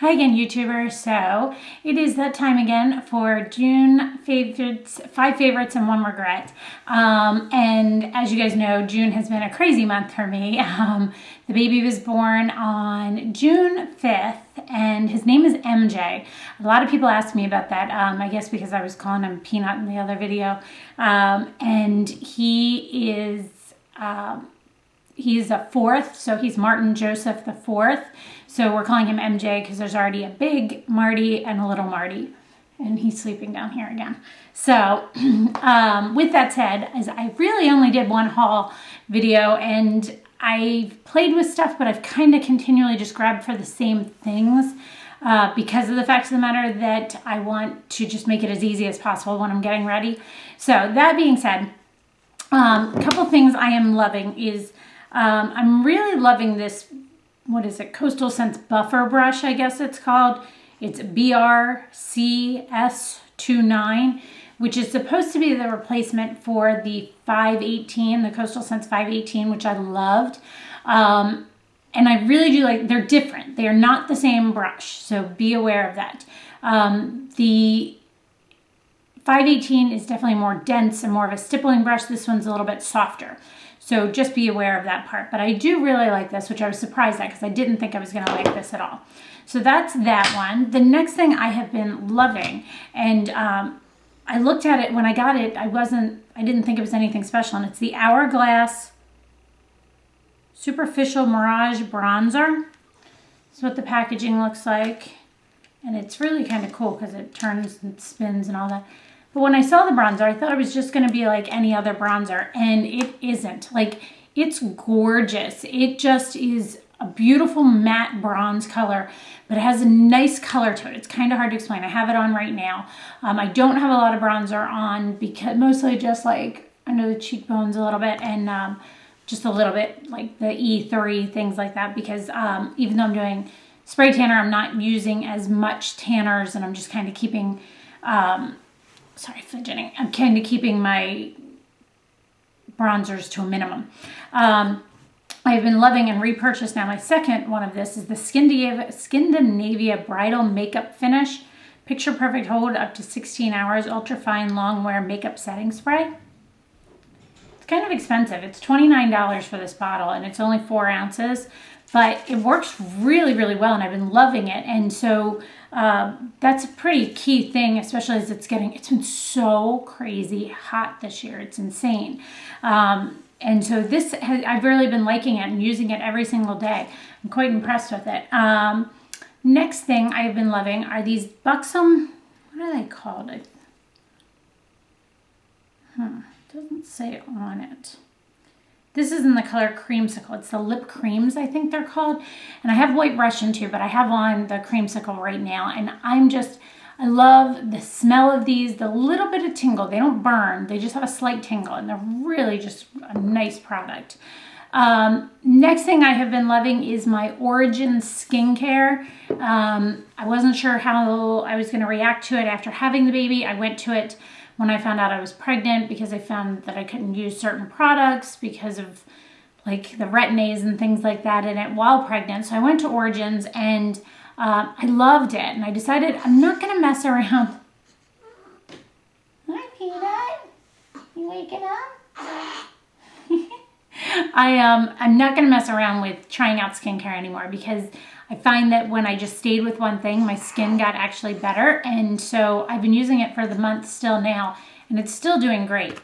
Hi again, YouTubers. So it is that time again for June favorites, 5 favorites and 1 regret. And as you guys know, June has been a crazy month for me. The baby was born on June 5th and his name is MJ. A lot of people asked me about that, I guess because I was calling him Peanut in the other video. And he is... he's a 4th, so he's Martin Joseph the 4th. So we're calling him MJ because there's already a big Marty and a little Marty. And he's sleeping down here again. So with that said, as I really only did 1 haul video and I've played with stuff, but I've kind of continually just grabbed for the same things because of the fact of the matter that I want to just make it as easy as possible when I'm getting ready. So that being said, a couple things I am loving is I'm really loving this, what is it, Coastal Scents Buffer Brush, I guess it's called. It's BRCS29, which is supposed to be the replacement for the 518, the Coastal Scents 518, which I loved. And I really do like, they're different. They are not the same brush, so be aware of that. The 518 is definitely more dense and more of a stippling brush. This one's a little bit softer. So just be aware of that part. But I do really like this, which I was surprised at because I didn't think I was going to like this at all. So that's that one. The next thing I have been loving, and I looked at it when I got it, I didn't think it was anything special, and it's the Hourglass Superficial Mirage Bronzer. This is what the packaging looks like. And it's really kind of cool because it turns and spins and all that. But when I saw the bronzer, I thought it was just going to be like any other bronzer, and it isn't. Like, it's gorgeous. It just is a beautiful matte bronze color, but it has a nice color to it. It's kind of hard to explain. I have it on right now. I don't have a lot of bronzer on because mostly just like under the cheekbones a little bit and just a little bit like the E3, things like that, because even though I'm doing spray tanner, I'm not using as much tanners, and I'm just kind of keeping... sorry, fidgeting. I'm kind of keeping my bronzers to a minimum. I've been loving and repurchased now. My second one of this is the Scandinavia Bridal Makeup Finish. Picture Perfect Hold up to 16 hours. Ultra Fine Long Wear Makeup Setting Spray. It's kind of expensive. It's $29 for this bottle, and it's only 4 ounces. But it works really, really well, and I've been loving it. And so that's a pretty key thing, especially as it's been so crazy hot this year. It's insane. And so I've really been liking it and using it every single day. I'm quite impressed with it. Next thing I've been loving are these Buxon, what are they called? It doesn't say on it. This is in the color Creamsicle. It's the lip creams, I think they're called. And I have White Russian too, but I have on the Creamsicle right now. And I love the smell of these, the little bit of tingle. They don't burn, they just have a slight tingle, and they're really just a nice product. Next thing I have been loving is my Origin skincare. I wasn't sure how I was gonna react to it after having the baby. I went to it when I found out I was pregnant because I found that I couldn't use certain products because of like the retin-A's and things like that in it while pregnant. So I went to Origins and I loved it, and I decided I'm not going to mess around. Hi, Peanut. You waking up? I'm not going to mess around with trying out skincare anymore because I find that when I just stayed with one thing, my skin got actually better. And so I've been using it for the month still now, and it's still doing great.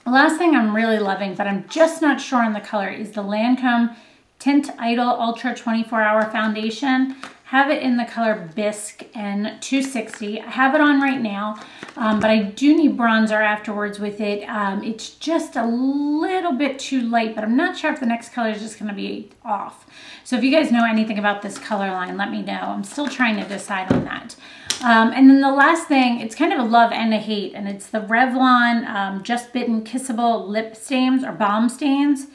The last thing I'm really loving, but I'm just not sure on the color, is the Lancome Tint Idol Ultra 24-Hour Foundation. Have it in the color Bisque and 260. I have it on right now, but I do need bronzer afterwards with it. It's just a little bit too light, but I'm not sure if the next color is just going to be off. So if you guys know anything about this color line, let me know. I'm still trying to decide on that. And then the last thing, it's kind of a love and a hate, and it's the Revlon Just Bitten Kissable Lip Stains or Balm Stains.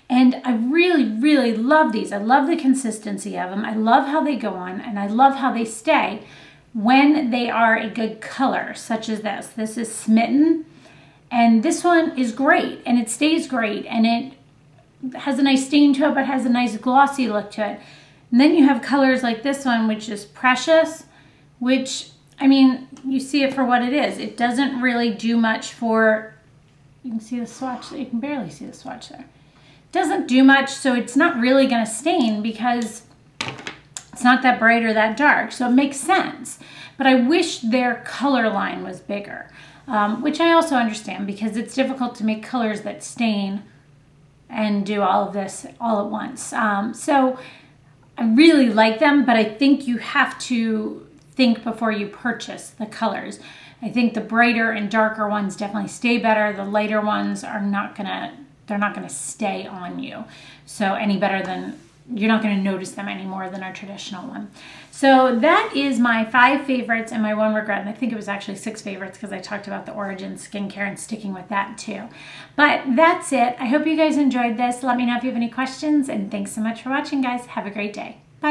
And I really, really love these. I love the consistency of them. I love how they go on, and I love how they stay when they are a good color, such as this. This is Smitten, and this one is great, and it stays great, and it has a nice stain to it, but has a nice glossy look to it. And then you have colors like this one, which is Precious, which, I mean, you see it for what it is. It doesn't really do much for, you can see the swatch, you can barely see the swatch there. It doesn't do much, so it's not really gonna stain because it's not that bright or that dark, so it makes sense. But I wish their color line was bigger, which I also understand because it's difficult to make colors that stain and do all of this all at once. So I really like them, but I think you have to think before you purchase the colors. I think the brighter and darker ones definitely stay better. The lighter ones are they're not gonna stay on you. So any better than, you're not gonna notice them any more than our traditional one. So that is my 5 favorites and my 1 regret. And I think it was actually 6 favorites because I talked about the Origin skincare and sticking with that too. But that's it. I hope you guys enjoyed this. Let me know if you have any questions, and thanks so much for watching, guys. Have a great day.